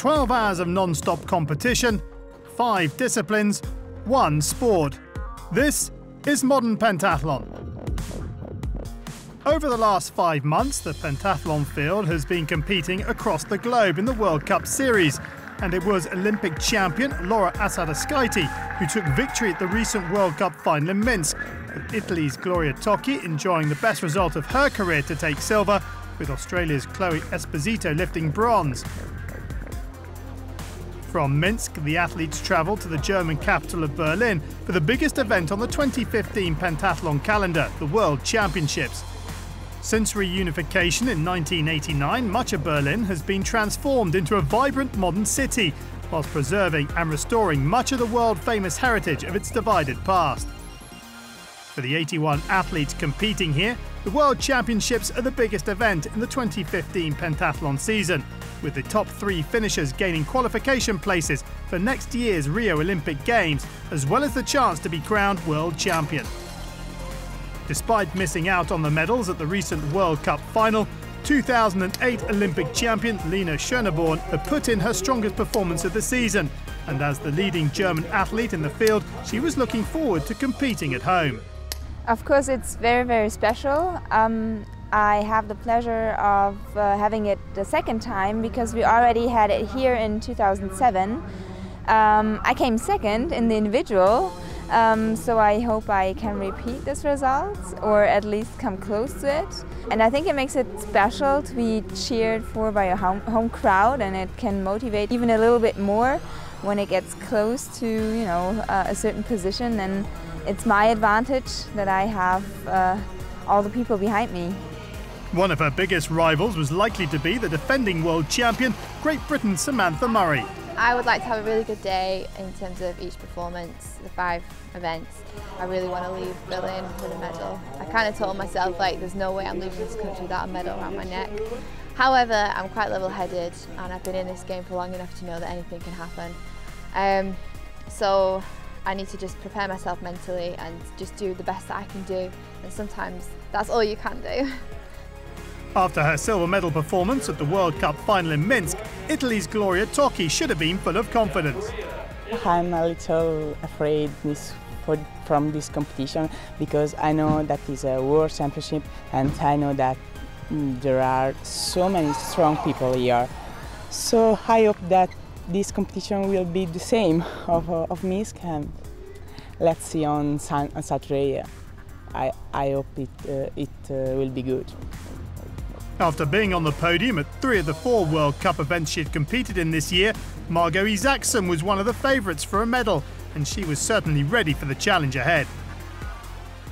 12 hours of non-stop competition, 5 disciplines, 1 sport. This is modern pentathlon. Over the last 5 months, the pentathlon field has been competing across the globe in the World Cup Series, and it was Olympic champion Laura Asadurskaite who took victory at the recent World Cup final in Minsk, with Italy's Gloria Tocchi enjoying the best result of her career to take silver, with Australia's Chloe Esposito lifting bronze. From Minsk, the athletes travelled to the German capital of Berlin for the biggest event on the 2015 pentathlon calendar, the World Championships. Since reunification in 1989, much of Berlin has been transformed into a vibrant modern city, whilst preserving and restoring much of the world-famous heritage of its divided past. For the 81 athletes competing here, the World Championships are the biggest event in the 2015 pentathlon season, with the top 3 finishers gaining qualification places for next year's Rio Olympic Games, as well as the chance to be crowned world champion. Despite missing out on the medals at the recent World Cup final, 2008 Olympic champion Lena Schöneborn had put in her strongest performance of the season, and as the leading German athlete in the field, she was looking forward to competing at home. Of course, it's very, very special. I have the pleasure of having it the second time because we already had it here in 2007. I came second in the individual, so I hope I can repeat this result or at least come close to it. And I think it makes it special to be cheered for by a home crowd, and it can motivate even a little bit more when it gets close to, you know, a certain position. And it's my advantage that I have all the people behind me. One of her biggest rivals was likely to be the defending world champion, Great Britain's Samantha Murray. I would like to have a really good day in terms of each performance, the 5 events. I really want to leave Berlin with a medal. I kind of told myself, like, there's no way I'm leaving this country without a medal around my neck. However, I'm quite level-headed and I've been in this game for long enough to know that anything can happen. So I need to just prepare myself mentally and just do the best that I can do, and sometimes that's all you can do. After her silver medal performance at the World Cup final in Minsk, Italy's Gloria Tocchi should have been full of confidence. I'm a little afraid from this competition because I know that it's a world championship and I know that there are so many strong people here. So I hope that this competition will be the same of Minsk, and let's see on Saturday. I hope it will be good. After being on the podium at 3 of the 4 World Cup events she had competed in this year, Margot Isaksson was one of the favourites for a medal, and she was certainly ready for the challenge ahead.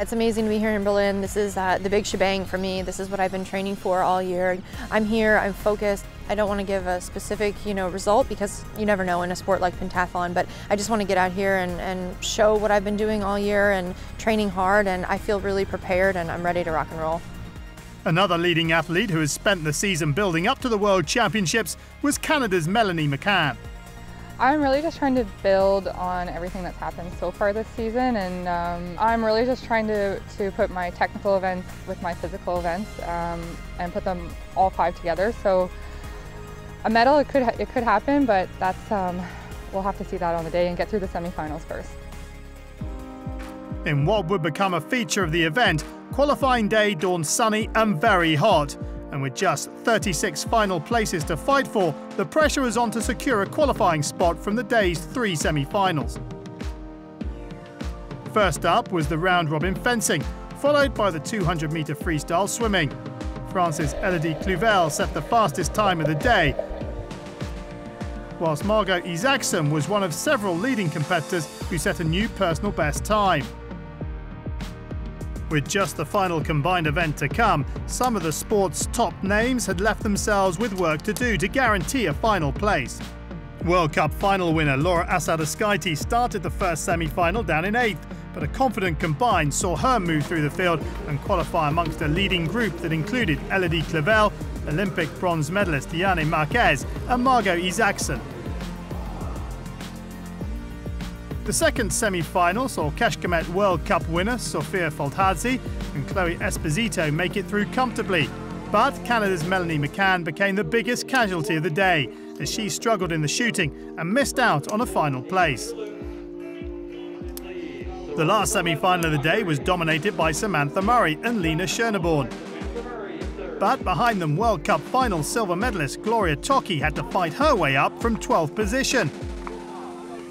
It's amazing to be here in Berlin. This is the big shebang for me. This is what I've been training for all year. I'm here, I'm focused. I don't want to give a specific, result because you never know in a sport like pentathlon, but I just want to get out here and show what I've been doing all year and training hard, and I feel really prepared and I'm ready to rock and roll. Another leading athlete who has spent the season building up to the World Championships was Canada's Melanie McCann. I'm really just trying to build on everything that's happened so far this season, and I'm really just trying to put my technical events with my physical events and put them all 5 together. So a medal, it could happen, but that's we'll have to see that on the day and get through the semifinals first. In what would become a feature of the event, qualifying day dawned sunny and very hot. And with just 36 final places to fight for, the pressure was on to secure a qualifying spot from the day's 3 semi-finals. First up was the round-robin fencing, followed by the 200-metre freestyle swimming. France's Elodie Cluvel set the fastest time of the day, whilst Margot Isaksson was one of several leading competitors who set a new personal best time. With just the final combined event to come, some of the sport's top names had left themselves with work to do to guarantee a final place. World Cup final winner Laura Asadurskaite started the first semi-final down in 8th, but a confident combined saw her move through the field and qualify amongst a leading group that included Elodie Cluvel, Olympic bronze medalist Yanni Marquez and Margot Isaksson. The second semi-final saw Kecskemét World Cup winner Sofia Foltadze and Chloe Esposito make it through comfortably. But Canada's Melanie McCann became the biggest casualty of the day as she struggled in the shooting and missed out on a final place. The last semi-final of the day was dominated by Samantha Murray and Lena Schoenborn. But behind them, World Cup final silver medalist Gloria Tocchi had to fight her way up from 12th position.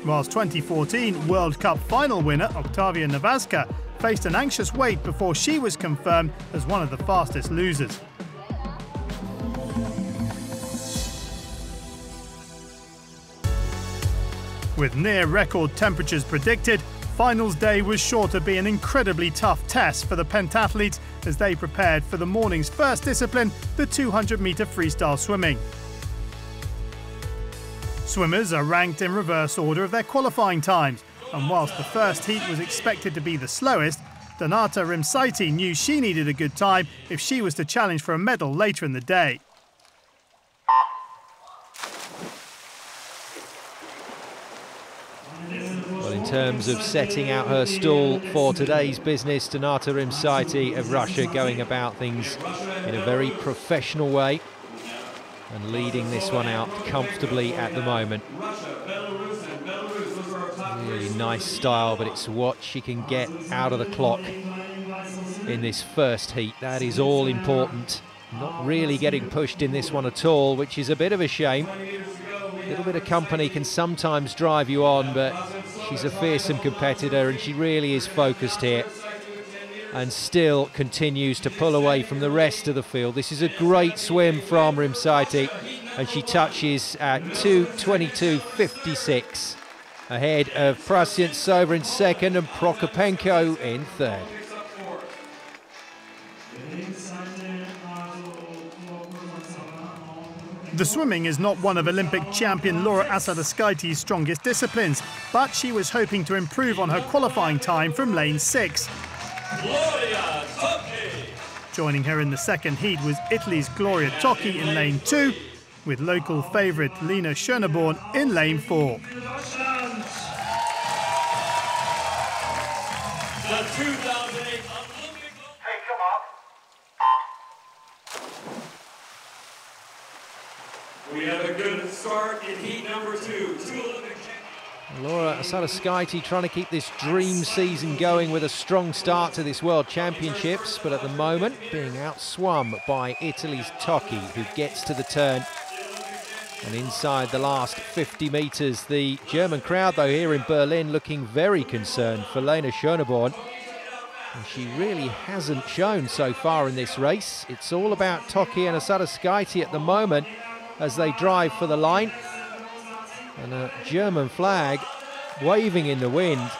Whilst 2014 World Cup final winner Octavia Navazka faced an anxious wait before she was confirmed as one of the fastest losers. With near-record temperatures predicted, finals day was sure to be an incredibly tough test for the pentathletes as they prepared for the morning's first discipline, the 200-metre freestyle swimming. Swimmers are ranked in reverse order of their qualifying times, and whilst the first heat was expected to be the slowest, Donata Rimsaiti knew she needed a good time if she was to challenge for a medal later in the day. Well, in terms of setting out her stall for today's business, Donata Rimsaiti of Russia going about things in a very professional way and leading this one out comfortably at the moment. Really nice style, but it's what she can get out of the clock in this first heat. That is all important. Not really getting pushed in this one at all, which is a bit of a shame. A little bit of company can sometimes drive you on, but she's a fearsome competitor and she really is focused here and still continues to pull away from the rest of the field. This is a great swim from Rimsaiti and she touches at 2:22.56 ahead of Prasentsova in second and Prokopenko in third. The swimming is not one of Olympic champion Laura Asadurskaite's strongest disciplines, but she was hoping to improve on her qualifying time from lane 6. Joining her in the second heat was Italy's Gloria Tocchi in lane 2, with local favourite Lena Schoenborn in lane 4. The 2008 We have a good start in heat number 2. Laura Asadurskaite trying to keep this dream season going with a strong start to this World Championships, but at the moment being outswum by Italy's Tocchi, who gets to the turn. And inside the last 50 metres, the German crowd, though, here in Berlin looking very concerned for Lena Schoenborn. And she really hasn't shown so far in this race. It's all about Tocchi and Asadurskaite at the moment as they drive for the line. And a German flag waving in the wind,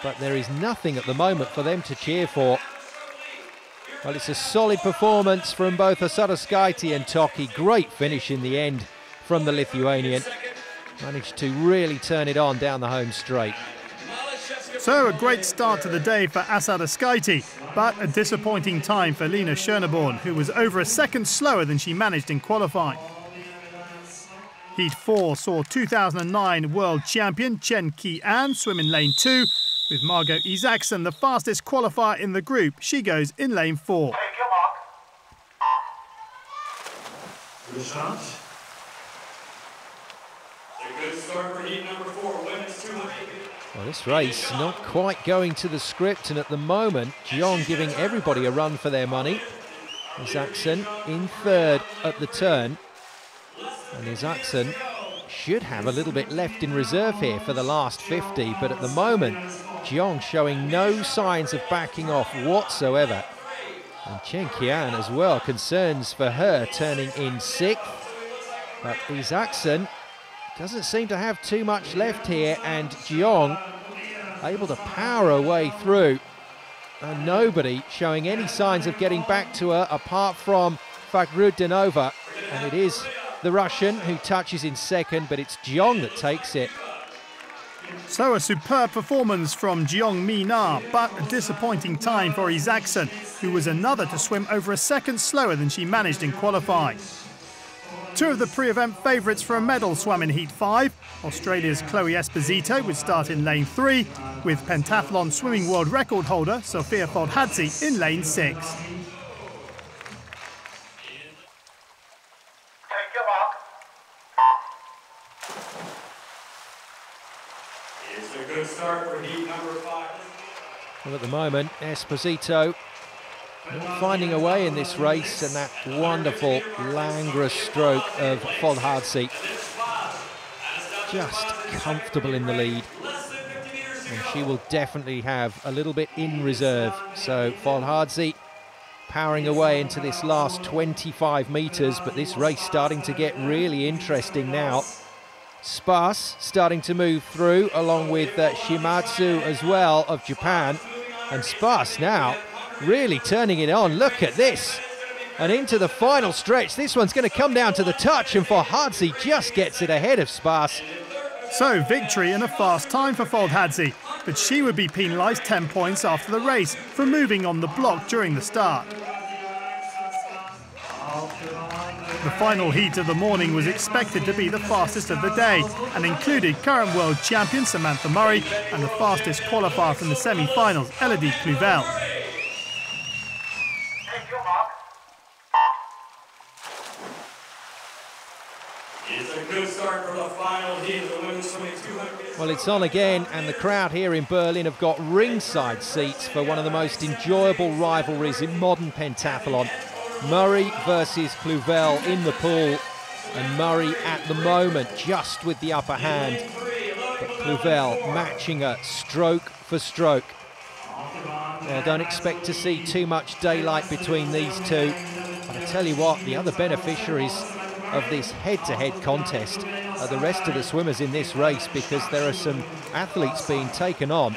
but there is nothing at the moment for them to cheer for. Well, it's a solid performance from both Asadurskaite and Tocchi. Great finish in the end from the Lithuanian. Managed to really turn it on down the home straight. So a great start to the day for Asadurskaite, but a disappointing time for Lena Schoenborn, who was over a second slower than she managed in qualifying. Heat 4 saw 2009 world champion Chen Qi-an swim in lane 2, with Margot Isaacson the fastest qualifier in the group. She goes in lane 4. Good shot. A good start for heat number 4, women's 200. Well, this race not quite going to the script, and at the moment, Jeong giving everybody a run for their money. Isaacson in third at the turn. And Isaacson should have a little bit left in reserve here for the last 50, but at the moment, Jeong showing no signs of backing off whatsoever. And Chen Qi-an as well, concerns for her turning in 6th. But Isaacson doesn't seem to have too much left here, and Jeong able to power her way through. And nobody showing any signs of getting back to her apart from Fakhruddinova. And it is the Russian who touches in second, but it's Jeong that takes it. So a superb performance from Jeong Mi-na, but a disappointing time for Isaacson, who was another to swim over a second slower than she managed in qualifying. Two of the pre-event favourites for a medal swam in Heat 5. Australia's Chloe Esposito would start in lane 3, with pentathlon swimming world record holder Sofia Foldhadze in lane 6. start for heat number 5. Well, at the moment, Esposito finding a way in this race, and that wonderful languorous stroke of Foldhardse. Just comfortable in the lead. And she will definitely have a little bit in reserve. So Foldhardse powering away into this last 25 metres, but this race starting to get really interesting now. Spas starting to move through, along with Shimatsu as well of Japan. And Spas now really turning it on. Look at this. And into the final stretch. This one's going to come down to the touch, and Foldhardse just gets it ahead of Spas. So victory in a fast time for Foldhardse, but she would be penalised 10 points after the race for moving on the block during the start. The final heat of the morning was expected to be the fastest of the day and included current world champion Samantha Murray and the fastest qualifier from the semi-finals, Elodie Cluvel. It's a good start for the final heat of the women's swimming 200. Well, it's on again, and the crowd here in Berlin have got ringside seats for one of the most enjoyable rivalries in modern pentathlon. Murray versus Cluvel in the pool, and Murray at the moment just with the upper hand, but Cluvel matching her stroke for stroke. Well, don't expect to see too much daylight between these two, but I tell you what, the other beneficiaries of this head-to-head contest are the rest of the swimmers in this race, because there are some athletes being taken on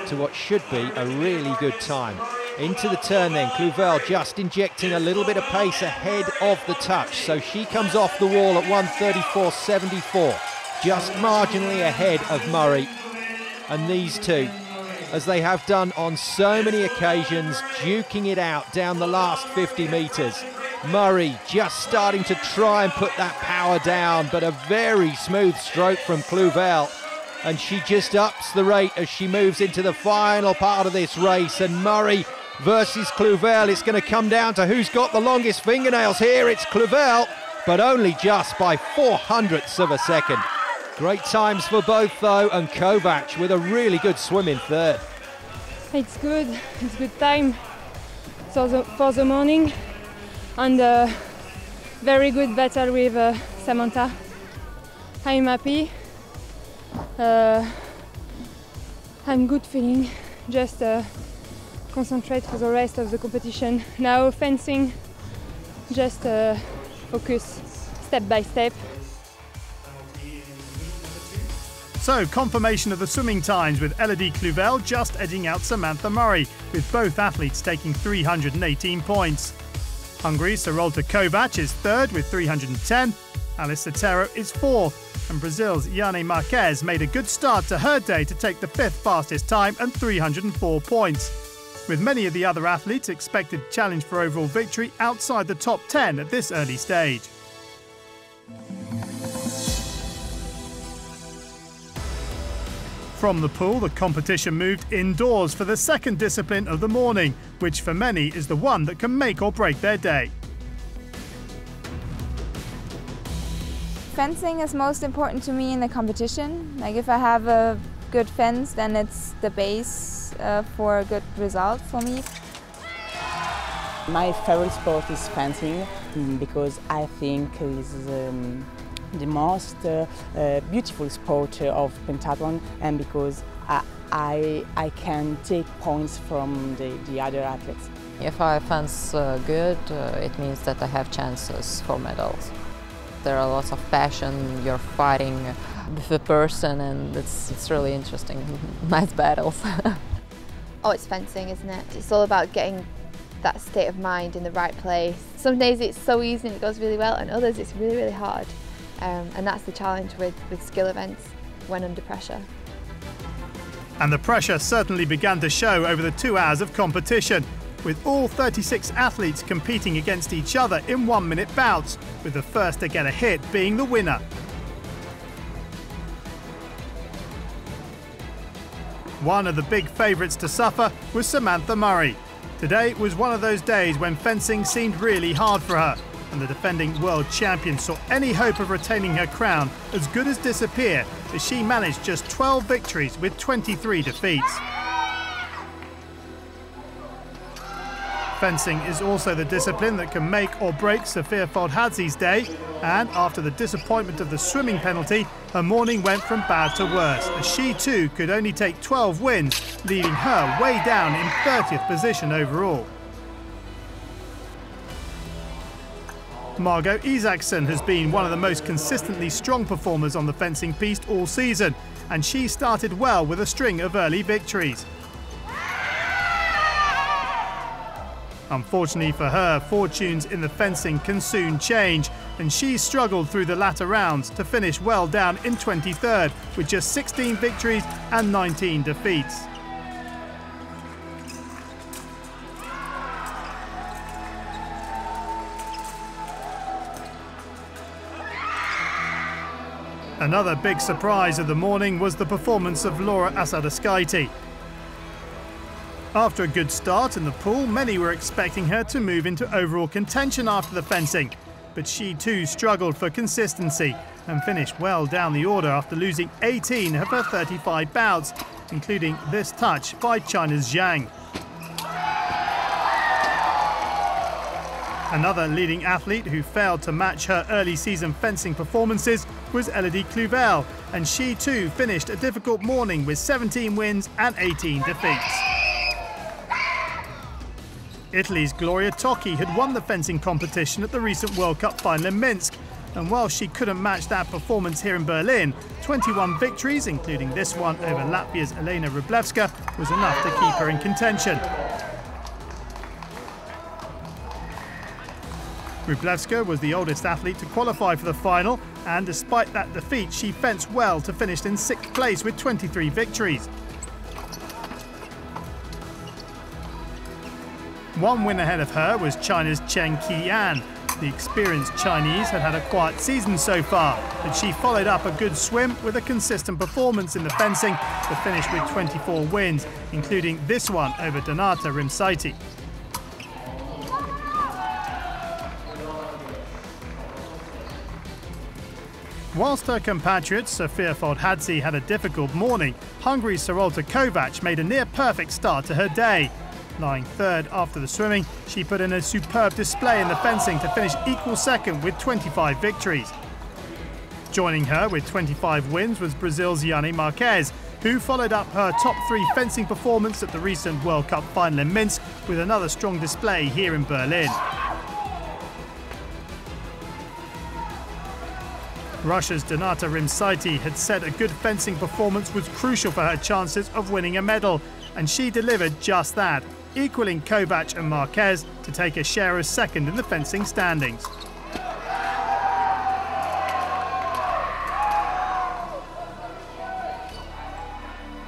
to what should be a really good time. Into the turn then, Cluvel just injecting a little bit of pace ahead of the touch, so she comes off the wall at 1:34.74, just marginally ahead of Murray. And these two, as they have done on so many occasions, duking it out down the last 50 metres. Murray just starting to try and put that power down, but a very smooth stroke from Cluvel, and she just ups the rate as she moves into the final part of this race. And Murray versus Cluvel, it's going to come down to who's got the longest fingernails here. It's Cluvel, but only just by 0.04 of a second. Great times for both though, and Kovac with a really good swim in third. It's good time for the morning, and very good battle with Samantha. I'm happy. I'm good feeling. Just concentrate for the rest of the competition. Now fencing, just focus step by step. So confirmation of the swimming times, with Elodie Cluvel just edging out Samantha Murray, with both athletes taking 318 points. Hungary's Sarolta Kovac is third with 310, Alice Sotero is fourth, and Brazil's Yane Marquez made a good start to her day to take the fifth fastest time and 304 points. With many of the other athletes expected to challenge for overall victory outside the top 10 at this early stage. From the pool, the competition moved indoors for the second discipline of the morning, which for many is the one that can make or break their day. Fencing is most important to me in the competition. Like, if I have a good fence, then it's the base for a good result for me. My favorite sport is fencing, because I think it's the most beautiful sport of pentathlon, and because I can take points from the other athletes. If I fence good, it means that I have chances for medals. There are lots of passion, you're fighting with a person, and it's really interesting. Nice battles. Oh, it's fencing, isn't it? It's all about getting that state of mind in the right place. Some days it's so easy and it goes really well, and others it's really, really hard. And that's the challenge with skill events when under pressure. And the pressure certainly began to show over the 2 hours of competition, with all 36 athletes competing against each other in 1-minute bouts, with the first to get a hit being the winner. One of the big favourites to suffer was Samantha Murray. Today was one of those days when fencing seemed really hard for her, and the defending world champion saw any hope of retaining her crown as good as disappear as she managed just 12 victories with 23 defeats. Fencing is also the discipline that can make or break Sofia Foldhadzi's day, and after the disappointment of the swimming penalty, her morning went from bad to worse, as she too could only take 12 wins, leaving her way down in 30th position overall. Margot Isaksson has been one of the most consistently strong performers on the fencing piste all season, and she started well with a string of early victories. Unfortunately for her, fortunes in the fencing can soon change, and she struggled through the latter rounds to finish well down in 23rd with just 16 victories and 19 defeats. Another big surprise of the morning was the performance of Laura Asadaskaite. After a good start in the pool, many were expecting her to move into overall contention after the fencing, but she too struggled for consistency and finished well down the order after losing 18 of her 35 bouts, including this touch by China's Zhang. Another leading athlete who failed to match her early season fencing performances was Elodie Cluvel, and she too finished a difficult morning with 17 wins and 18 defeats. Italy's Gloria Tocchi had won the fencing competition at the recent World Cup final in Minsk, and while she couldn't match that performance here in Berlin, 21 victories, including this one over Latvia's Elena Wrublewska, was enough to keep her in contention. Wrublewska was the oldest athlete to qualify for the final, and despite that defeat, she fenced well to finish in 6th place with 23 victories. One win ahead of her was China's Chen Qian. The experienced Chinese had had a quiet season so far, but she followed up a good swim with a consistent performance in the fencing to finish with 24 wins, including this one over Donata Rimsaiti. Whilst her compatriot Sofia Foldhadzi had a difficult morning, Hungary's Sarolta Kovacs made a near-perfect start to her day. Lying third after the swimming, she put in a superb display in the fencing to finish equal second with 25 victories. Joining her with 25 wins was Brazil's Yanni Marques, who followed up her top 3 fencing performance at the recent World Cup final in Minsk with another strong display here in Berlin. Russia's Donata Rimsaiti had said a good fencing performance was crucial for her chances of winning a medal, and she delivered just that, equaling Kovacs and Marques to take a share of second in the fencing standings.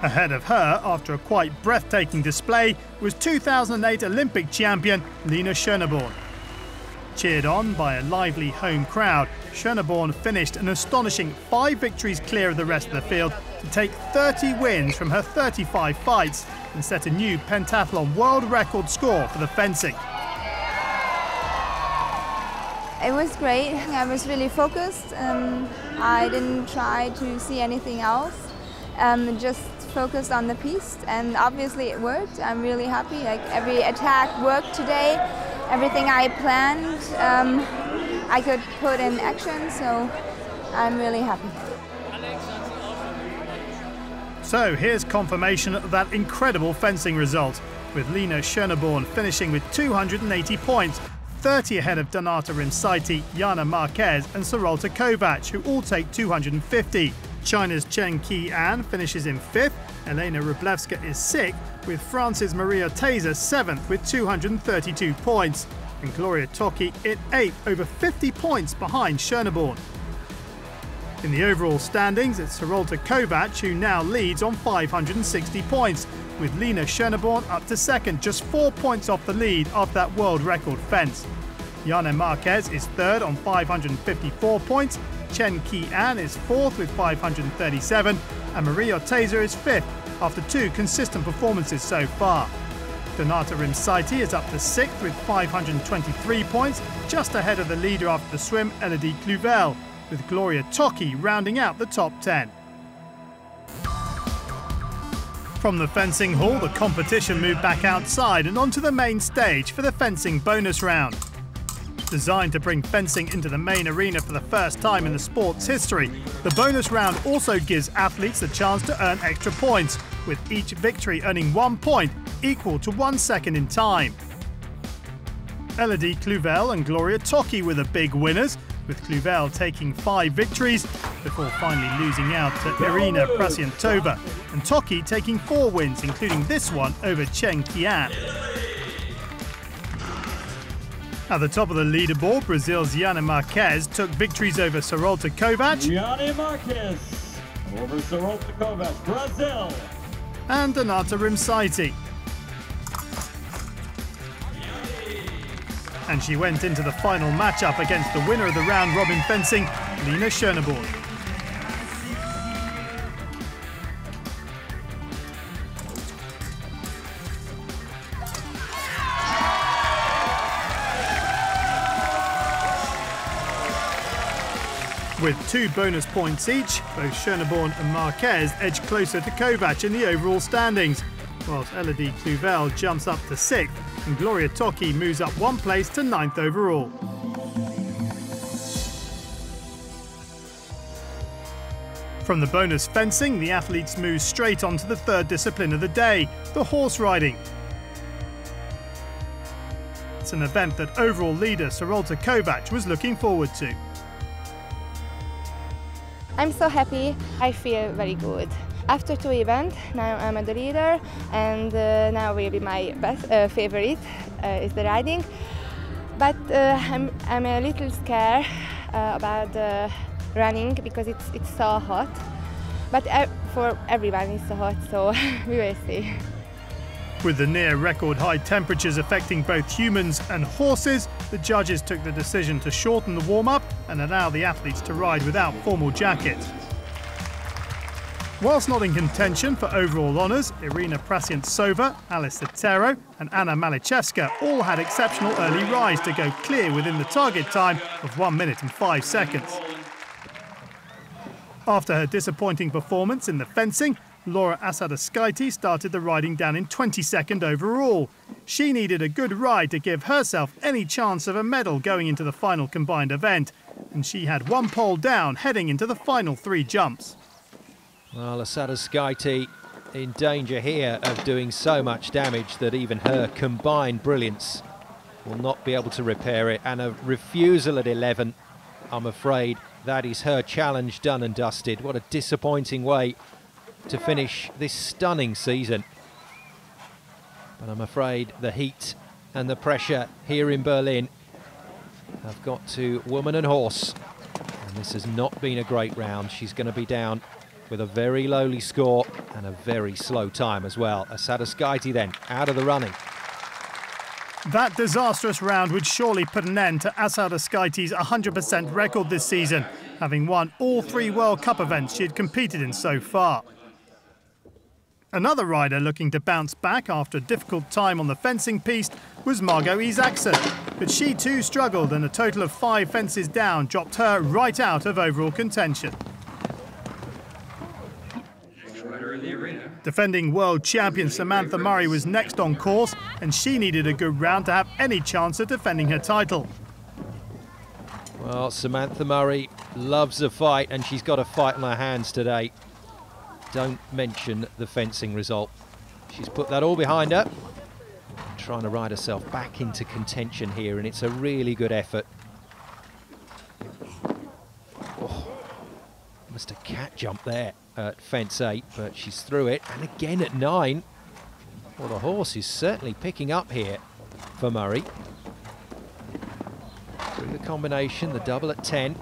Ahead of her, after a quite breathtaking display, was 2008 Olympic champion Lina Schöneborn. Cheered on by a lively home crowd, Schöneborn finished an astonishing 5 victories clear of the rest of the field to take 30 wins from her 35 fights and set a new pentathlon world record score for the fencing. It was great. I was really focused. I didn't try to see anything else. Just focused on the piste, and obviously it worked. I'm really happy. Like, every attack worked today. Everything I planned, I could put in action, so I'm really happy. So here's confirmation of that incredible fencing result, with Lina Schöneborn finishing with 280 points, 30 ahead of Donata Rimsaiti, Yanni Marques and Sarolta Kovacs, who all take 250. China's Chen Qian finishes in 5th, Elena Wrublewska is 6th, with France's Maria Taser 7th with 232 points, and Gloria Tocchi in 8th, over 50 points behind Schöneborn. In the overall standings, it's Sarolta Kovacs who now leads on 560 points, with Lina Schöneborn up to 2nd, just 4 points off the lead after that world record fence. Yanni Marques is 3rd on 554 points, Chen Qian is 4th with 537, and Maria Taser is 5th after 2 consistent performances so far. Donata Rimsaiti is up to 6th with 523 points, just ahead of the leader after the swim, Elodie Cluvel, with Gloria Tocchi rounding out the top 10. From the fencing hall, the competition moved back outside and onto the main stage for the fencing bonus round. Designed to bring fencing into the main arena for the first time in the sport's history, the bonus round also gives athletes the chance to earn extra points, with each victory earning 1 point, equal to 1 second in time. Elodie Cluvel and Gloria Tocchi were the big winners, with Cluvel taking 5 victories before finally losing out to Irina Prasiantova, and Tocchi taking 4 wins, including this one over Chen Qian. At the top of the leaderboard, Brazil's Gianni Marques took victories over Sarolta Kovac. Gianni Marques over Sarolta Kovac, Brazil. And Donata Rimsaiti. And she went into the final matchup against the winner of the round-robin fencing, Lina Schöneborn. With 2 bonus points each, both Schöneborn and Marques edge closer to Kovac in the overall standings, whilst Elodie Cluvel jumps up to 6th and Gloria Tocchi moves up 1 place to 9th overall. From the bonus fencing, the athletes move straight on to the 3rd discipline of the day, the horse riding. It's an event that overall leader Sarolta Kovac was looking forward to. I'm so happy. I feel very good. After 2 events, now I'm the leader, and now really my best favorite is the riding. But I'm a little scared about running because it's so hot. But for everyone it's so hot, so we will see. With the near record high temperatures affecting both humans and horses, the judges took the decision to shorten the warm-up and allow the athletes to ride without formal jackets. Whilst not in contention for overall honours, Irina Prasiantsova, Alice Otero and Anna Malichevska all had exceptional early rides to go clear within the target time of 1 minute and 5 seconds. After her disappointing performance in the fencing, Laura Asadaskaite started the riding down in 22nd overall. She needed a good ride to give herself any chance of a medal going into the final combined event, and she had 1 pole down heading into the final 3 jumps. Well, Asadaskaite in danger here of doing so much damage that even her combined brilliance will not be able to repair it, and a refusal at 11, I'm afraid that is her challenge done and dusted. What a disappointing way to finish this stunning season. But I'm afraid the heat and the pressure here in Berlin have got to woman and horse. And this has not been a great round. She's going to be down with a very lowly score and a very slow time as well. Asadaskaite then out of the running. That disastrous round would surely put an end to Asadaskaite's 100% record this season, having won all 3 World Cup events she had competed in so far. Another rider looking to bounce back after a difficult time on the fencing piste was Margot Isaacson, but she too struggled, and a total of 5 fences down dropped her right out of overall contention. Defending world champion Samantha Murray was next on course, and she needed a good round to have any chance of defending her title. Well, Samantha Murray loves a fight, and she's got a fight on her hands today. Don't mention the fencing result. She's put that all behind her, trying to ride herself back into contention here, and it's a really good effort. Oh, missed a cat jump there at fence 8, but she's through it, and again at 9. Well, the horse is certainly picking up here for Murray. Through the combination, the double at 10,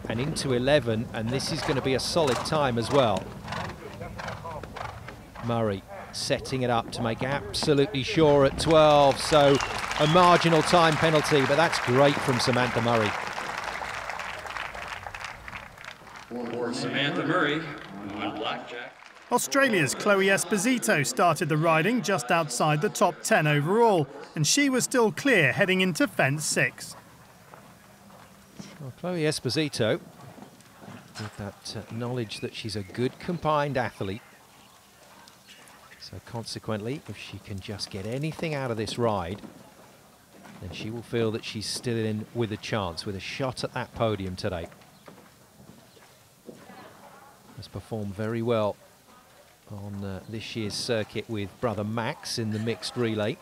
and into 11, and this is going to be a solid time as well. Murray setting it up to make absolutely sure at 12, so a marginal time penalty, but that's great from Samantha Murray. For Samantha Murray on blackjack. Australia's Chloe Esposito started the riding just outside the top 10 overall, and she was still clear heading into fence 6. Well, Chloe Esposito, with that knowledge that she's a good combined athlete, so consequently, if she can just get anything out of this ride, then she will feel that she's still in with a chance, with a shot at that podium today. Has performed very well on this year's circuit with brother Max in the mixed relay,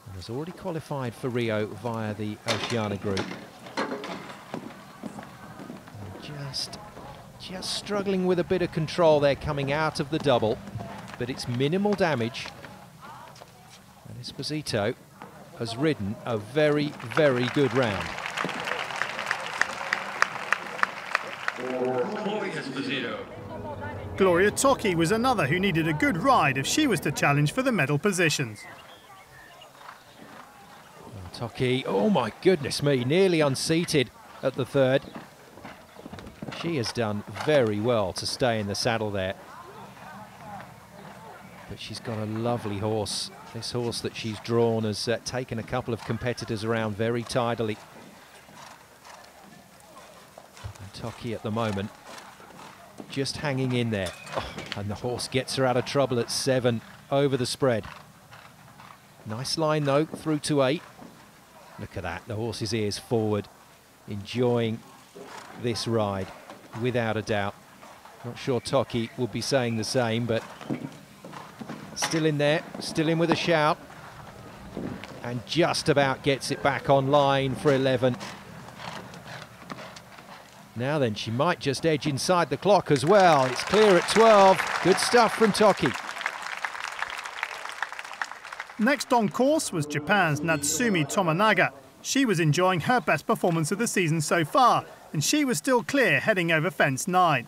and has already qualified for Rio via the Oceania group. And just struggling with a bit of control there coming out of the double, but it's minimal damage. And Esposito has ridden a very, very good round. Gloria Tocchi was another who needed a good ride if she was to challenge for the medal positions. Tocchi, oh my goodness me, nearly unseated at the third. She has done very well to stay in the saddle there. But she's got a lovely horse. This horse that she's drawn has taken a couple of competitors around very tidily. And Tocchi at the moment just hanging in there. Oh, and the horse gets her out of trouble at 7 over the spread. Nice line though, through to 8. Look at that, the horse's ears forward, enjoying this ride without a doubt. Not sure Tocchi will be saying the same, but still in there, still in with a shout, and just about gets it back on line for 11. Now then, she might just edge inside the clock as well. It's clear at 12. Good stuff from Tocchi. Next on course was Japan's Natsumi Tominaga. She was enjoying her best performance of the season so far, and she was still clear heading over fence 9.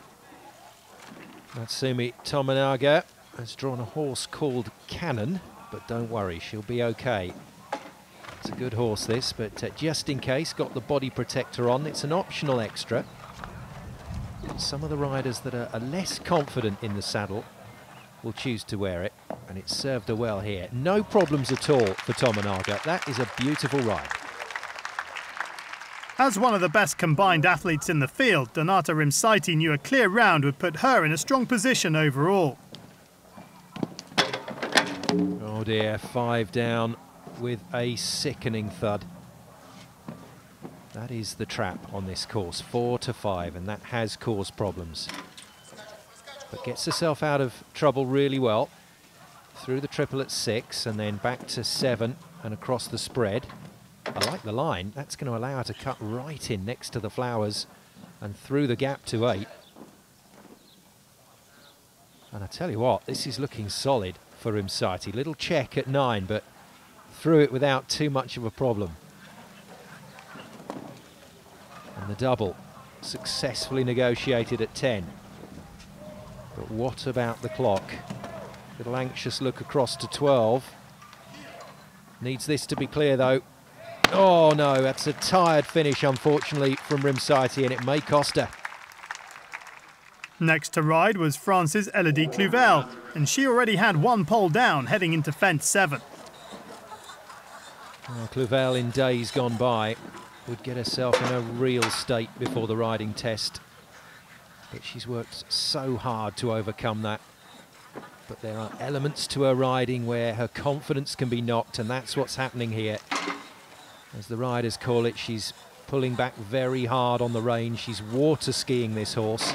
Natsumi Tominaga has drawn a horse called Cannon, but don't worry, she'll be okay. It's a good horse this, but just in case, got the body protector on. It's an optional extra. Some of the riders that are less confident in the saddle will choose to wear it, and it's served her well here. No problems at all for Tominaga. That is a beautiful ride. As one of the best combined athletes in the field, Donata Rimsaiti knew a clear round would put her in a strong position overall. Oh dear, 5 down with a sickening thud. That is the trap on this course, 4 to 5, and that has caused problems. But gets herself out of trouble really well. Through the triple at 6 and then back to 7 and across the spread. I like the line. That's going to allow her to cut right in next to the flowers and through the gap to 8. And I tell you what, this is looking solid for Rimsaiti. Little check at 9, but through it without too much of a problem. And the double successfully negotiated at 10. But what about the clock? Little anxious look across to 12. Needs this to be clear though. Oh no, that's a tired finish unfortunately from Rimsaiti, and it may cost her. Next to ride was France's Elodie Cluvel, and she already had 1 pole down heading into fence 7. Well, Cluvel in days gone by would get herself in a real state before the riding test. But she's worked so hard to overcome that. But there are elements to her riding where her confidence can be knocked, and that's what's happening here. As the riders call it, she's pulling back very hard on the rein. She's water skiing this horse.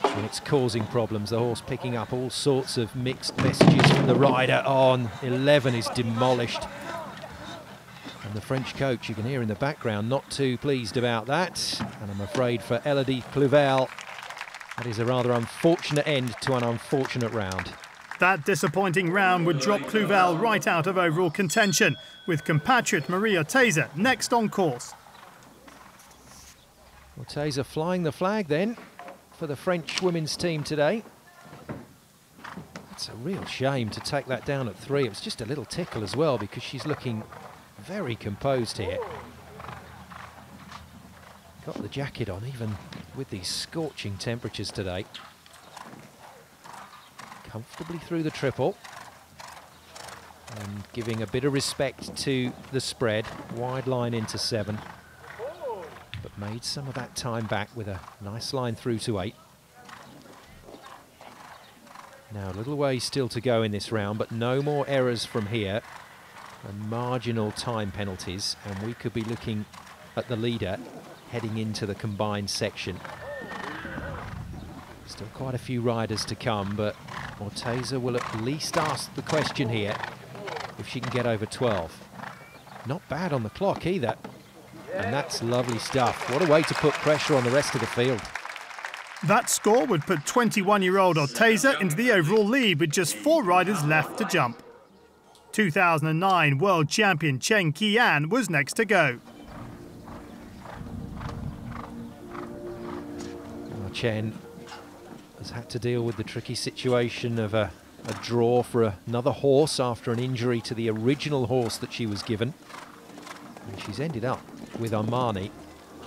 And it's causing problems. The horse picking up all sorts of mixed messages from the rider. On 11 is demolished. And the French coach, you can hear in the background, not too pleased about that. And I'm afraid for Elodie Cluvel, that is a rather unfortunate end to an unfortunate round. That disappointing round would drop Cluvel right out of overall contention, with compatriot Marie Oteza next on course. Oteza flying the flag then for the French women's team today. It's a real shame to take that down at 3. It was just a little tickle as well, because she's looking very composed here. Got the jacket on even with these scorching temperatures today. comfortably through the triple. And giving a bit of respect to the spread. Wide line into 7. But made some of that time back with a nice line through to 8. Now a little way still to go in this round, but no more errors from here. And marginal time penalties, and we could be looking at the leader heading into the combined section. Still quite a few riders to come, but Orteza will at least ask the question here if she can get over 12. Not bad on the clock either. And that's lovely stuff. What a way to put pressure on the rest of the field. That score would put 21-year-old Orteza into the overall lead with just 4 riders left to jump. 2009 world champion Chen Qian was next to go. Well, Chen has had to deal with the tricky situation of a draw for another horse after an injury to the original horse that she was given. And she's ended up with Armani,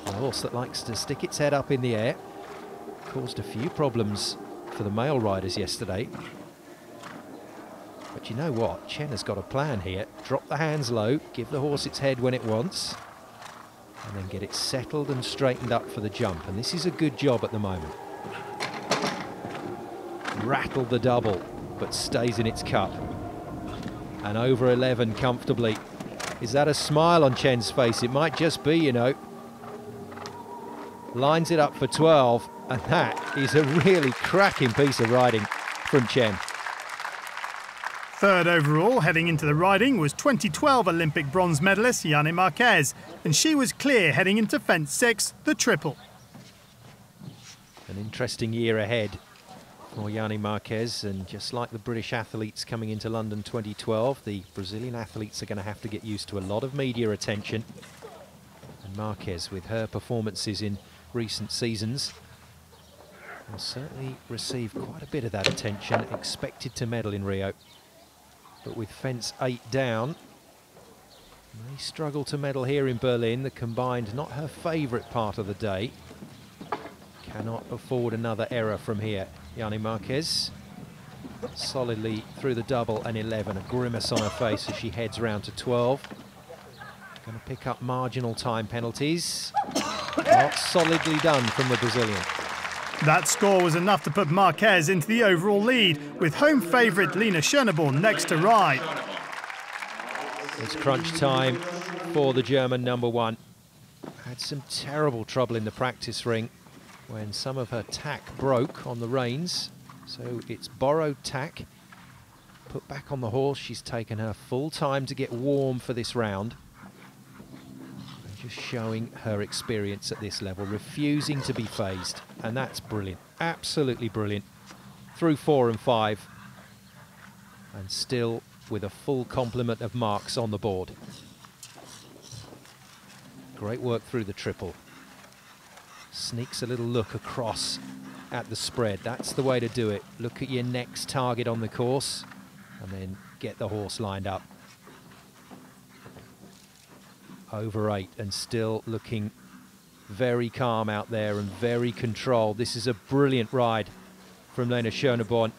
a horse that likes to stick its head up in the air. Caused a few problems for the male riders yesterday. But you know what? Chen has got a plan here. Drop the hands low, give the horse its head when it wants, and then get it settled and straightened up for the jump. And this is a good job at the moment. Rattled the double, but stays in its cup. And over 11 comfortably. Is that a smile on Chen's face? It might just be, you know. Lines it up for 12, and that is a really cracking piece of riding from Chen. Third overall heading into the riding was 2012 Olympic bronze medalist Yanni Marquez, and she was clear heading into fence 6, the triple. An interesting year ahead for Yanni Marquez, and just like the British athletes coming into London 2012, the Brazilian athletes are going to have to get used to a lot of media attention. And Marquez, with her performances in recent seasons, will certainly receive quite a bit of that attention, expected to medal in Rio. But with fence 8 down, may struggle to medal here in Berlin. The combined, not her favourite part of the day. Cannot afford another error from here. Yanni Marquez solidly through the double and 11. A grimace on her face as she heads round to 12. Going to pick up marginal time penalties. Not solidly done from the Brazilian. That score was enough to put Marquez into the overall lead, with home favourite Lena Schöneborn next to ride. It's crunch time for the German number 1. Had some terrible trouble in the practice ring when some of her tack broke on the reins. So it's borrowed tack, put back on the horse. She's taken her full time to get warm for this round. Just showing her experience at this level, refusing to be phased, and that's brilliant, absolutely brilliant. Through 4 and 5, and still with a full complement of marks on the board. Great work through the triple. Sneaks a little look across at the spread. That's the way to do it. Look at your next target on the course, and then get the horse lined up. Over 8, and still looking very calm out there and very controlled. This is a brilliant ride from Lena Schöneborn.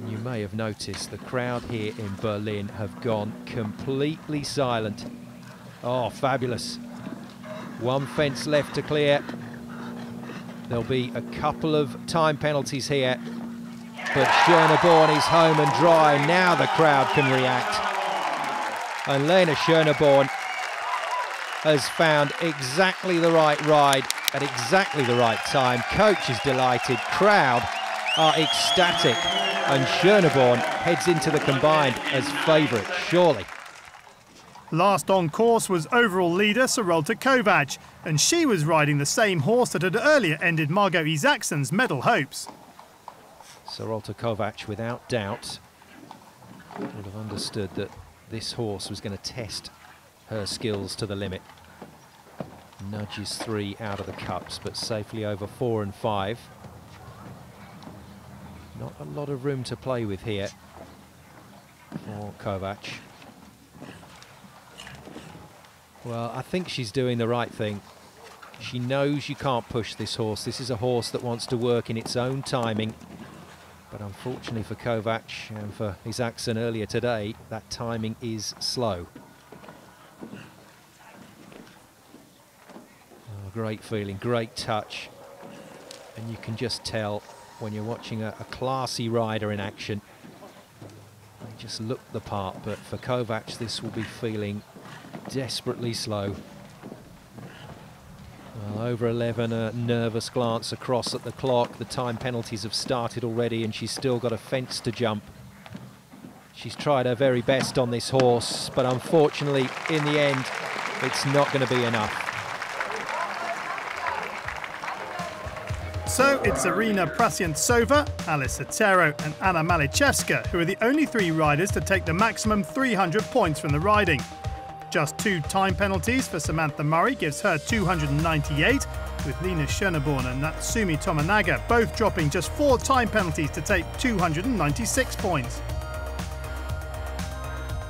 You may have noticed the crowd here in Berlin have gone completely silent. Oh, fabulous. 1 fence left to clear. There'll be a couple of time penalties here, but Schöneborn is home and dry. Now the crowd can react. And Lena Schöneborn has found exactly the right ride at exactly the right time. Coach is delighted, crowd are ecstatic, and Schöneborn heads into the combined as favourite, surely. Last on course was overall leader Sarolta Kovac, and she was riding the same horse that had earlier ended Margot Isaksen's medal hopes. Sarolta Kovac, without doubt, would have understood that this horse was going to test her skills to the limit. Nudges 3 out of the cups, but safely over 4 and 5. Not a lot of room to play with here for Kovac. Well, I think she's doing the right thing. She knows you can't push this horse. This is a horse that wants to work in its own timing. But unfortunately for Kovac and for Isaacson earlier today, that timing is slow. Oh, great feeling, great touch. And you can just tell when you're watching a classy rider in action. They just look the part, but for Kovac this will be feeling desperately slow. Well, over 11, a nervous glance across at the clock. The time penalties have started already and she's still got a fence to jump. She's tried her very best on this horse, but unfortunately in the end it's not going to be enough. So it's Irina Prasiantsova, Alice Otero and Anna Malichevska who are the only 3 riders to take the maximum 300 points from the riding. Just 2 time penalties for Samantha Murray gives her 298, with Lena Schöneborn and Natsumi Tominaga both dropping just 4 time penalties to take 296 points.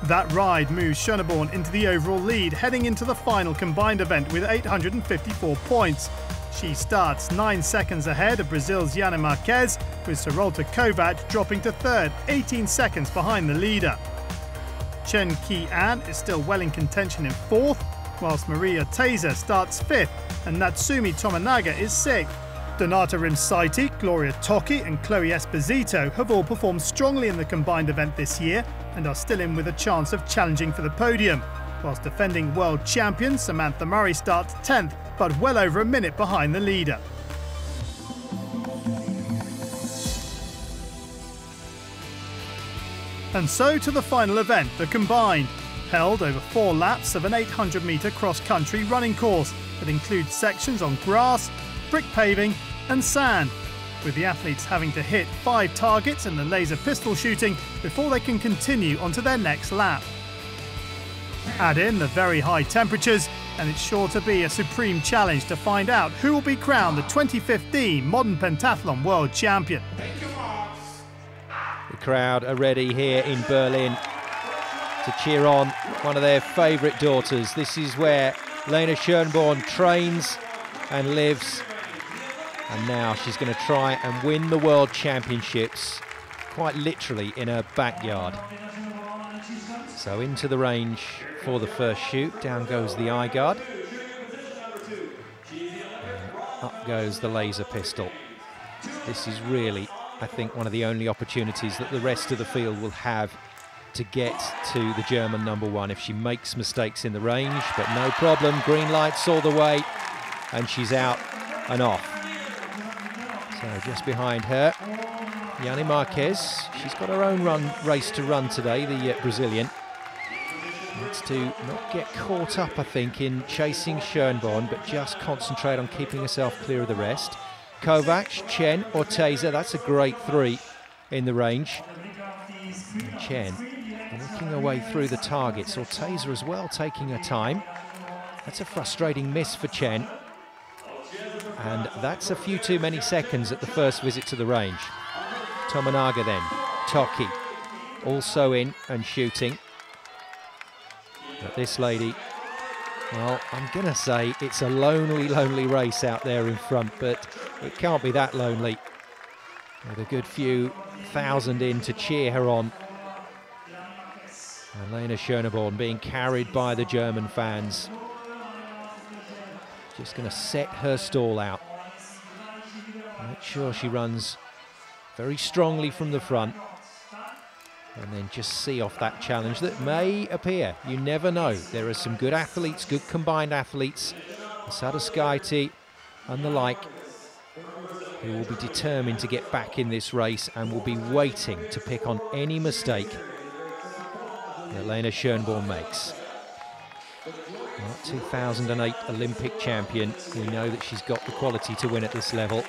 That ride moves Schöneborn into the overall lead, heading into the final combined event with 854 points. She starts 9 seconds ahead of Brazil's Jana Marquez, with Sarolta Kovac dropping to 3rd, 18 seconds behind the leader. Chen Ki-an is still well in contention in 4th, whilst Maria Taser starts 5th and Natsumi Tominaga is 6th. Donata Rimsaiti, Gloria Tocchi and Chloe Esposito have all performed strongly in the combined event this year and are still in with a chance of challenging for the podium, whilst defending world champion Samantha Murray starts 10th, but well over a minute behind the leader. And so to the final event, the combined, held over 4 laps of an 800-metre cross-country running course that includes sections on grass, brick paving and sand, with the athletes having to hit 5 targets in the laser pistol shooting before they can continue onto their next lap. Add in the very high temperatures and it's sure to be a supreme challenge to find out who will be crowned the 2015 Modern Pentathlon World Champion. The crowd are ready here in Berlin to cheer on one of their favourite daughters. This is where Lena Schöneborn trains and lives, and now she's going to try and win the World Championships quite literally in her backyard. So into the range for the first shoot, down goes the eye guard, and up goes the laser pistol. This is really, I think, one of the only opportunities that the rest of the field will have to get to the German #1 if she makes mistakes in the range, but no problem, green lights all the way, and she's out and off. So just behind her, Jana Marquez. She's got her own race to run today, the Brazilian. Needs to not get caught up, I think, in chasing Schöneborn, but just concentrate on keeping herself clear of the rest. Kovac, Chen or Taser, that's a great 3 in the range. And Chen working her way through the targets, or Taser as well, taking her time. That's a frustrating miss for Chen. And that's a few too many seconds at the first visit to the range. Tominaga then, Tocchi, also in and shooting. But this lady, well, I'm going to say it's a lonely, lonely race out there in front, but it can't be that lonely. With a good few thousand in to cheer her on. And Lena Schöneborn being carried by the German fans. Just going to set her stall out. Make sure she runs very strongly from the front. And then just see off that challenge that may appear. You never know. There are some good athletes, good combined athletes, Sadaskaite and the like, who will be determined to get back in this race and will be waiting to pick on any mistake that Lena Schöneborn makes. Well, 2008 Olympic champion. We know that she's got the quality to win at this level.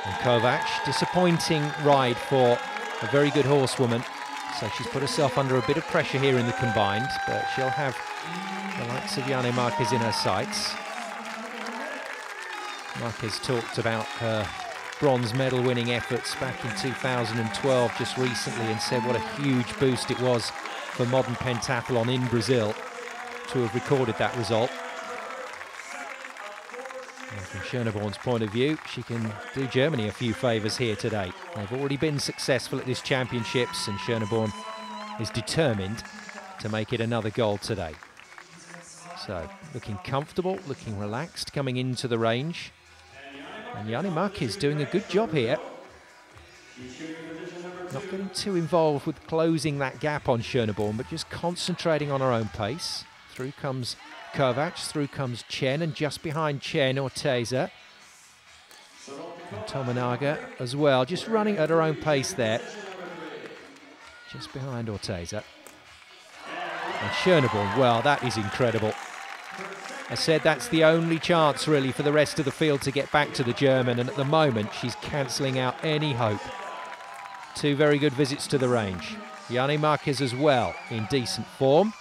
And Kovac, disappointing ride for a very good horsewoman. So she's put herself under a bit of pressure here in the combined, but she'll have the likes of Jana Marquez in her sights. Marquez talked about her bronze medal winning efforts back in 2012 just recently and said what a huge boost it was for modern pentathlon in Brazil to have recorded that result. And From Schöneborn's point of view, she can do Germany a few favours here today. They've already been successful at this championships, and Schöneborn is determined to make it another gold today. So, looking comfortable, looking relaxed, coming into the range. And Jani Marquez doing a good job here. Not getting too involved with closing that gap on Schöneborn, but just concentrating on her own pace. Through comes Kovac, through comes Chen, and just behind Chen, Orteza. And Tominaga as well, just running at her own pace there. Just behind Orteza. And Schöneborn, well, that is incredible. I said that's the only chance really for the rest of the field to get back to the German, and at the moment she's cancelling out any hope. Two very good visits to the range. Jani Marquez as well in decent form.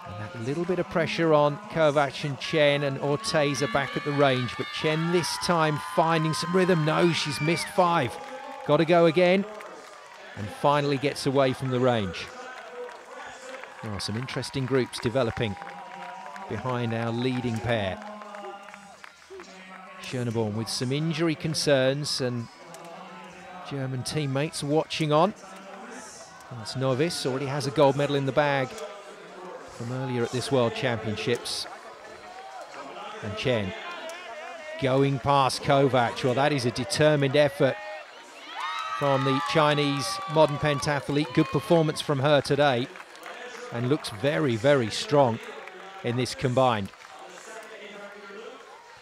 And that little bit of pressure on Kovac and Chen, and Orteza back at the range, but Chen this time finding some rhythm. No, she's missed 5. Got to go again, and finally gets away from the range. Oh, some interesting groups developing behind our leading pair. Schöneborn with some injury concerns, and German teammates watching on. That's Novice, already has a gold medal in the bag from earlier at this World Championships. And Chen going past Kovac. Well, that is a determined effort from the Chinese modern pentathlete. Good performance from her today, and looks very, very strong in this combined.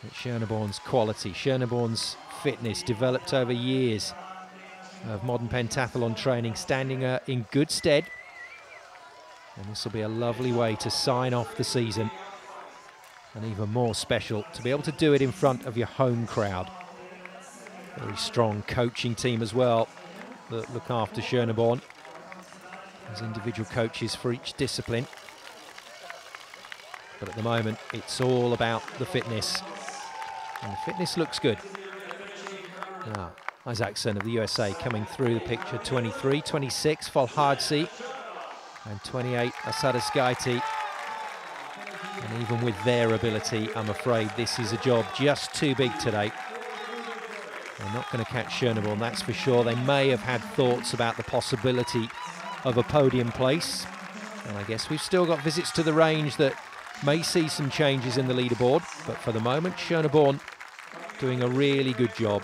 But Schöneborn's quality, Schöneborn's fitness developed over years of modern pentathlon training, standing her in good stead. And this will be a lovely way to sign off the season, and even more special to be able to do it in front of your home crowd. Very strong coaching team as well that look after Schöneborn. There's individual coaches for each discipline. But at the moment, it's all about the fitness. And the fitness looks good. Now, Isaacson of the USA coming through the picture. 23, 26, Folhardsi, and 28, Asadaskaiti. And even with their ability, I'm afraid this is a job just too big today. They're not going to catch Schöneborn, that's for sure. They may have had thoughts about the possibility of a podium place. And I guess we've still got visits to the range that may see some changes in the leaderboard. But for the moment, Schöneborn doing a really good job.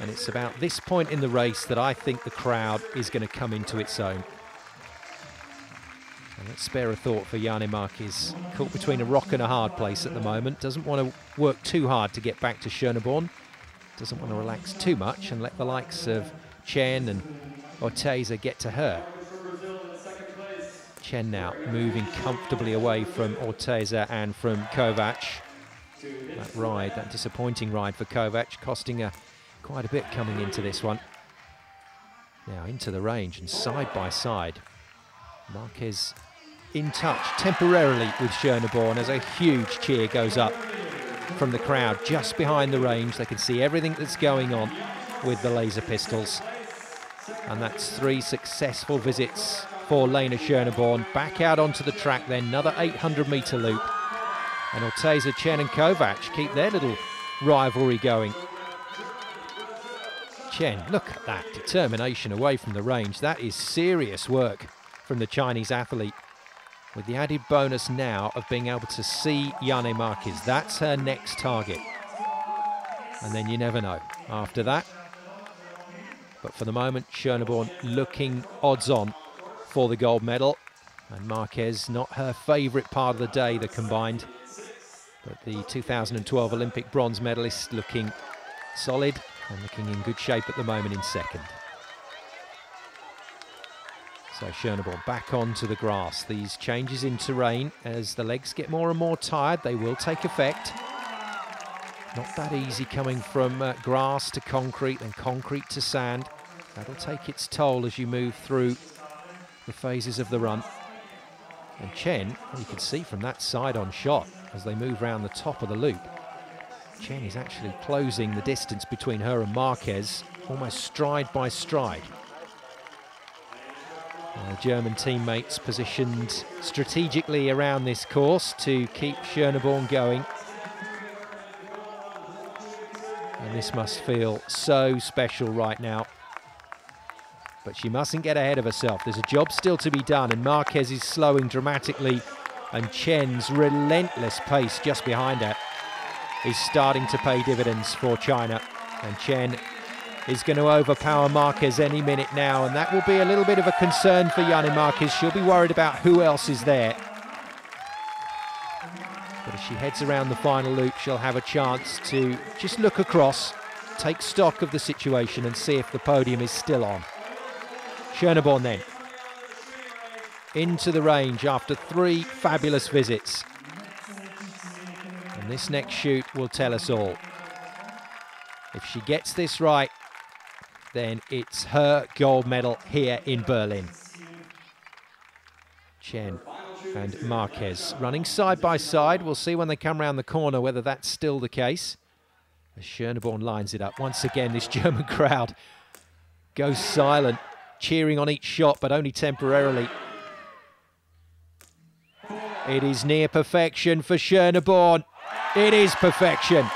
And it's about this point in the race that I think the crowd is going to come into its own. And let's spare a thought for Jani Marquez, caught between a rock and a hard place at the moment. Doesn't want to work too hard to get back to Schöneborn. Doesn't want to relax too much and let the likes of Chen and Orteza get to her. Chen now moving comfortably away from Orteza and from Kovac. That ride, that disappointing ride for Kovac, costing her quite a bit coming into this one. Now into the range and side by side. Marquez in touch temporarily with Schöneborn as a huge cheer goes up from the crowd just behind the range. They can see everything that's going on with the laser pistols. And that's 3 successful visits for Lena Schöneborn. Back out onto the track then, another 800-metre loop. And Orteza, Chen and Kovac keep their little rivalry going. Chen, look at that determination away from the range. That is serious work from the Chinese athlete, with the added bonus now of being able to see Jani Marquez. That's her next target. And then you never know after that. But for the moment, Schöneborn looking odds-on for the gold medal. And Marquez, not her favourite part of the day, the combined. But the 2012 Olympic bronze medalist looking solid and looking in good shape at the moment in second. So Schöneborn back onto the grass. These changes in terrain, as the legs get more and more tired, they will take effect. Not that easy coming from grass to concrete and concrete to sand. That'll take its toll as you move through the phases of the run. And Chen, you can see from that side-on shot as they move around the top of the loop, Chen is actually closing the distance between her and Marquez, almost stride by stride. German teammates positioned strategically around this course to keep Schöneborn going. This must feel so special right now. But she mustn't get ahead of herself. There's a job still to be done, and Marquez is slowing dramatically, and Chen's relentless pace just behind her is starting to pay dividends for China. And Chen is going to overpower Marquez any minute now, and that will be a little bit of a concern for Yanni Marquez. She'll be worried about who else is there. But as she heads around the final loop, she'll have a chance to just look across, take stock of the situation and see if the podium is still on. Schoeneborn then into the range after 3 fabulous visits. And this next shoot will tell us all. If she gets this right, then it's her gold medal here in Berlin. Chen and Marquez running side by side. We'll see when they come around the corner whether that's still the case. As Schoeneborn lines it up. Once again, this German crowd goes silent, cheering on each shot, but only temporarily. It is near perfection for Schoeneborn. It is perfection.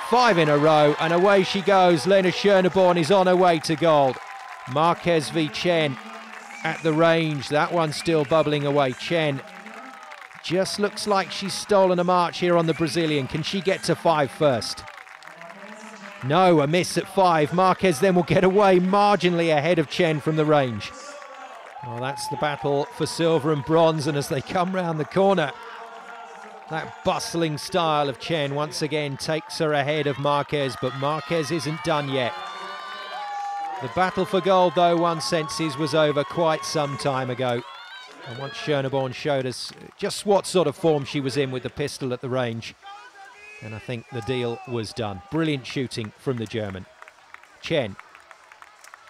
5 in a row, and away she goes. Lena Schoeneborn is on her way to gold. Marquez v Chen at the range. That one's still bubbling away. Chen just looks like she's stolen a march here on the Brazilian. Can she get to 5 first? No, a miss at 5. Marquez then will get away marginally ahead of Chen from the range. Well, that's the battle for silver and bronze, and as they come round the corner, that bustling style of Chen once again takes her ahead of Marquez, but Marquez isn't done yet. The battle for gold, though, one senses, was over quite some time ago. And once Schoeneborn showed us just what sort of form she was in with the pistol at the range, and I think the deal was done. Brilliant shooting from the German. Chen,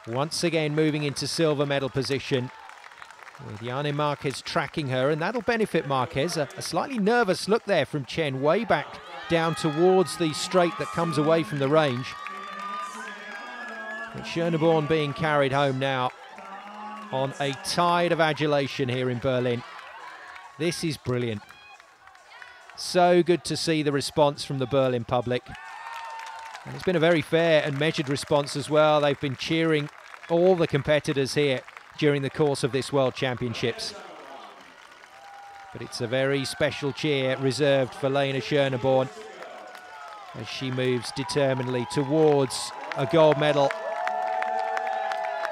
once again moving into silver medal position, with Yanni Marquez tracking her, and that'll benefit Marquez. A slightly nervous look there from Chen, way back down towards the straight that comes away from the range. But Schoeneborn being carried home now on a tide of adulation here in Berlin. This is brilliant. So good to see the response from the Berlin public. And it's been a very fair and measured response as well. They've been cheering all the competitors here during the course of this World Championships. But it's a very special cheer reserved for Lena Schoeneborn as she moves determinedly towards a gold medal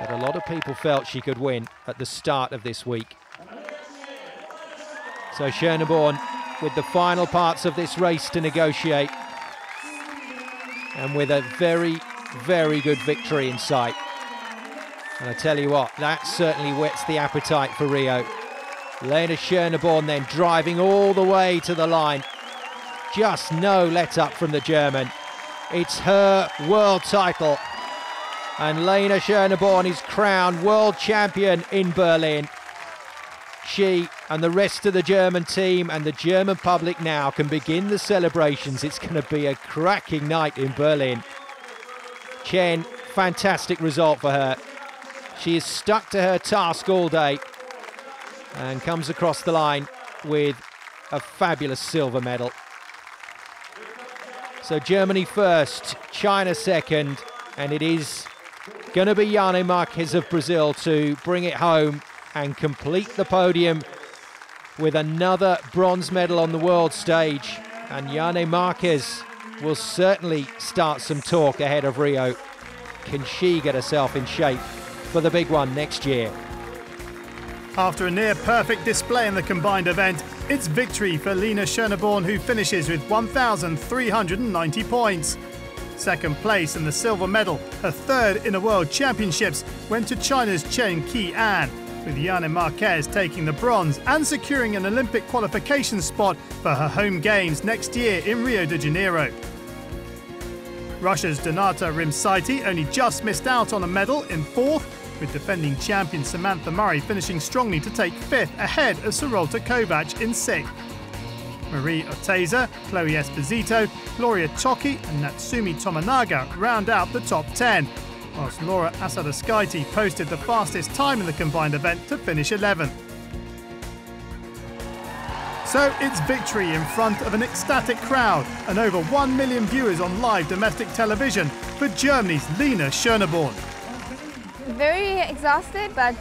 that a lot of people felt she could win at the start of this week. So Schoeneborn with the final parts of this race to negotiate, and with a very, very good victory in sight. And I tell you what, that certainly whets the appetite for Rio. Lena Schoeneborn then driving all the way to the line. Just no let up from the German. It's her world title. And Lena Schoeneborn is crowned world champion in Berlin. She and the rest of the German team and the German public now can begin the celebrations. It's going to be a cracking night in Berlin. Chen, fantastic result for her. She is stuck to her task all day and comes across the line with a fabulous silver medal. So Germany first, China second, and it is going to be Yanni Marquez of Brazil to bring it home and complete the podium with another bronze medal on the world stage. And Yanni Marquez will certainly start some talk ahead of Rio. Can she get herself in shape for the big one next year? After a near-perfect display in the combined event, it's victory for Lena Schoeneborn, who finishes with 1,390 points. Second place and the silver medal, her third in the World Championships, went to China's Chen Qi-an, with Yanni Marquez taking the bronze and securing an Olympic qualification spot for her home games next year in Rio de Janeiro. Russia's Donata Rimsaiti only just missed out on a medal in fourth, with defending champion Samantha Murray finishing strongly to take fifth ahead of Sarolta Kovac in sixth. Marie Oteza, Chloe Esposito, Gloria Tocchi and Natsumi Tominaga round out the top 10, whilst Laura Asadaskaite posted the fastest time in the combined event to finish 11th. So it's victory in front of an ecstatic crowd and over 1 million viewers on live domestic television for Germany's Lena Schöneborn. Very exhausted, but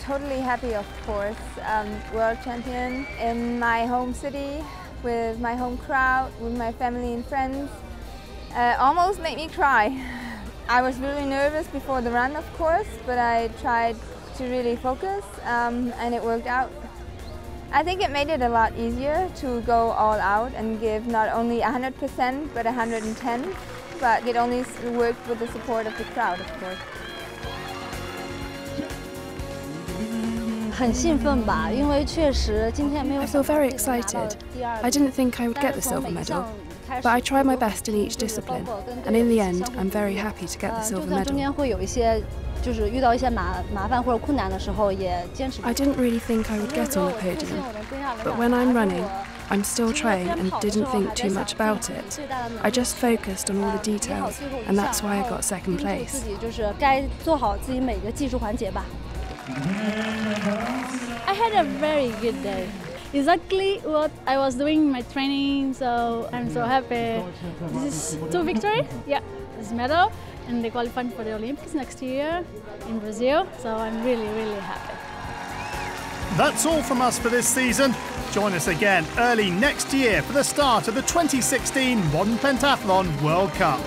totally happy, of course. World champion in my home city, with my home crowd, with my family and friends. Almost made me cry. I was really nervous before the run, of course, but I tried to really focus and it worked out. I think it made it a lot easier to go all out and give not only 100% but 110, but it only worked with the support of the crowd, of course. 很兴奋吧，因为确实今天没有。 I feel very excited. I didn't think I would get the silver medal, but I tried my best in each discipline, and in the end, I'm very happy to get the silver medal. 中间会有一些，就是遇到一些麻烦或者困难的时候，也坚持。 I didn't really think I would get on the podium, but when I'm running, I'm still trying and didn't think too much about it. I just focused on all the details, and that's why I got second place. 自己就是该做好自己每个技术环节吧。 I had a very good day. Exactly what I was doing in my training, so I'm so happy. This is 2 victories, yeah, this medal, and they qualifying for the Olympics next year in Brazil, so I'm really, really happy. That's all from us for this season. Join us again early next year for the start of the 2016 Modern Pentathlon World Cup.